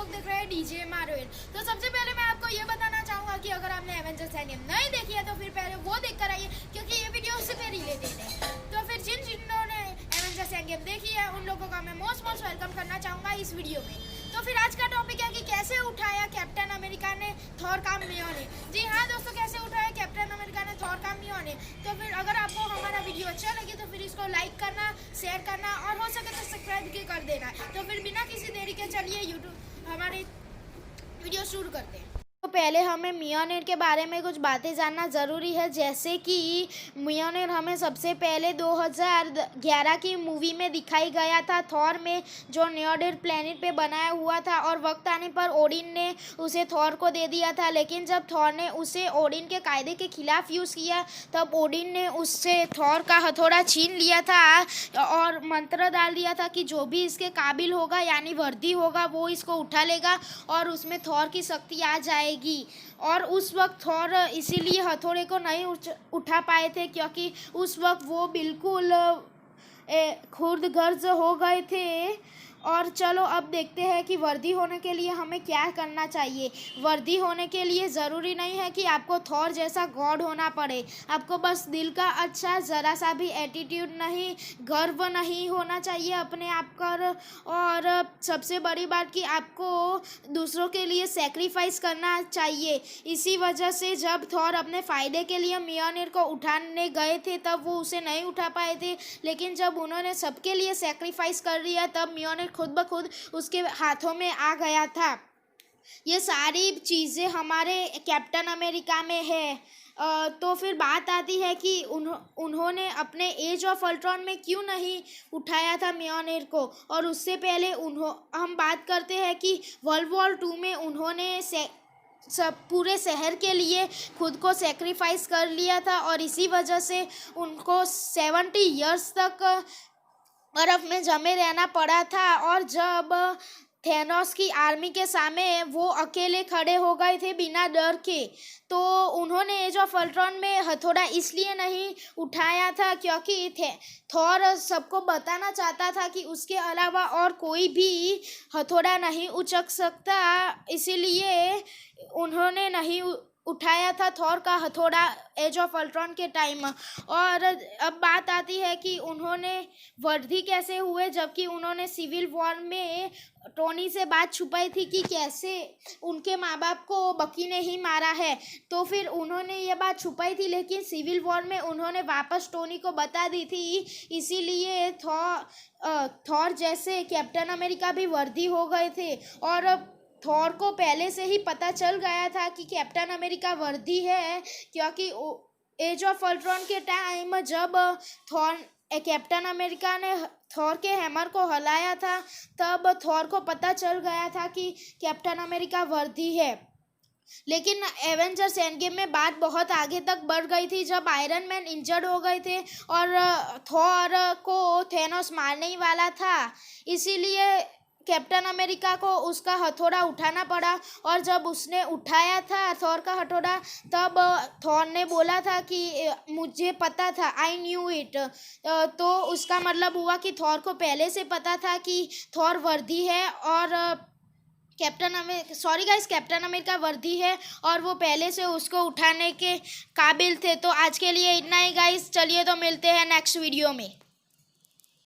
लोग देख रहे हैं डीजे मार्वल। तो सबसे पहले मैं आपको ये बताना चाहूँगा कि अगर आपने एवेंजर्स एंड गेम नहीं देखी है तो फिर पहले वो देख कर आइए, क्योंकि ये वीडियो उससे पे रिलेटेड है। तो फिर जिन्होंने एवेंजर्स एंड गेम देखी है उन लोगों का मैं मोस्ट वेलकम करना चाहूँगा इस वीडियो में। तो फिर आज का टॉपिक है कि कैसे उठाया कैप्टन अमेरिका ने थॉर का म्योनेर। जी हाँ दोस्तों, कैसे उठाया कैप्टन अमेरिका ने थॉर का म्योनेर। तो फिर अगर आपको हमारा वीडियो अच्छा लगे तो फिर इसको लाइक करना, शेयर करना और हो सके तो सब्सक्राइब भी कर देना। तो फिर बिना किसी देरी के चलिए यूट्यूब हमारे वीडियो शुरू करते हैं। तो पहले हमें म्योनेर के बारे में कुछ बातें जानना ज़रूरी है, जैसे कि म्योनेर हमें सबसे पहले 2011 की मूवी में दिखाई गया था, थॉर में, जो न्योर्डिर प्लेनेट पे बनाया हुआ था। और वक्त आने पर ओडिन ने उसे थॉर को दे दिया था, लेकिन जब थॉर ने उसे ओडिन के कायदे के खिलाफ यूज़ किया तब ओडिन ने उससे थॉर का हथौड़ा छीन लिया था और मंत्र डाल दिया था कि जो भी इसके काबिल होगा यानी वर्दी होगा वो इसको उठा लेगा और उसमें थॉर की शक्ति आ जाएगी। और उस वक्त थॉर इसीलिए हथौड़े को नहीं उठा पाए थे, क्योंकि उस वक्त वो बिल्कुल खुर्द गर्ज हो गए थे। और चलो अब देखते हैं कि वर्दी होने के लिए हमें क्या करना चाहिए। वर्दी होने के लिए ज़रूरी नहीं है कि आपको थॉर जैसा गॉड होना पड़े, आपको बस दिल का अच्छा, ज़रा सा भी एटीट्यूड नहीं, गर्व नहीं होना चाहिए अपने आप पर। और सबसे बड़ी बात कि आपको दूसरों के लिए सेक्रीफाइस करना चाहिए। इसी वजह से जब थॉर अपने फ़ायदे के लिए म्योनेर को उठाने गए थे तब वो उसे नहीं उठा पाए थे, लेकिन जब उन्होंने सबके लिए सेक्रीफाइस कर दिया तब म्योनेर खुद ब खुद उसके हाथों में आ गया था। ये सारी चीज़ें हमारे कैप्टन अमेरिका में है। तो फिर बात आती है कि उन्होंने अपने एज ऑफ अल्ट्रॉन में क्यों नहीं उठाया था म्योनेर को। और उससे पहले हम बात करते हैं कि वर्ल्ड वॉर 2 में उन्होंने सब पूरे शहर के लिए खुद को सेक्रीफाइस कर लिया था और इसी वजह से उनको 70 इयर्स तक बर्फ में जमे रहना पड़ा था। और जब थेनोस की आर्मी के सामने वो अकेले खड़े हो गए थे बिना डर के, तो उन्होंने एज ऑफ अल्ट्रॉन में हथौड़ा इसलिए नहीं उठाया था क्योंकि थॉर सबको बताना चाहता था कि उसके अलावा और कोई भी हथौड़ा नहीं उचक सकता, इसीलिए उन्होंने नहीं उठाया था थॉर का हथौड़ा एज ऑफ अल्ट्रॉन के टाइम। और अब बात आती है कि उन्होंने वर्दी कैसे हुए, जबकि उन्होंने सिविल वॉर में टोनी से बात छुपाई थी कि कैसे उनके माँ बाप को बकी ने ही मारा है। तो फिर उन्होंने ये बात छुपाई थी, लेकिन सिविल वॉर में उन्होंने वापस टोनी को बता दी थी, इसीलिए थॉर जैसे कैप्टन अमेरिका भी वर्दी हो गए थे। और थॉर को पहले से ही पता चल गया था कि कैप्टन अमेरिका वर्दी है, क्योंकि एज ऑफ अल्ट्रॉन के टाइम जब कैप्टन अमेरिका ने थॉर के हैमर को हिलाया था तब थॉर को पता चल गया था कि कैप्टन अमेरिका वर्दी है। लेकिन एवेंजर्स एंड गेम में बात बहुत आगे तक बढ़ गई थी, जब आयरन मैन इंजर्ड हो गए थे और थॉर को थेनोस मारने ही वाला था, इसीलिए कैप्टन अमेरिका को उसका हथौड़ा उठाना पड़ा। और जब उसने उठाया था थॉर का हथौड़ा तब थॉर ने बोला था कि मुझे पता था, आई न्यू इट। तो उसका मतलब हुआ कि थॉर को पहले से पता था कि थॉर वर्दी है और कैप्टन अमेरिका वर्दी है और वो पहले से उसको उठाने के काबिल थे। तो आज के लिए इतना ही गाइस, चलिए तो मिलते हैं नेक्स्ट वीडियो में।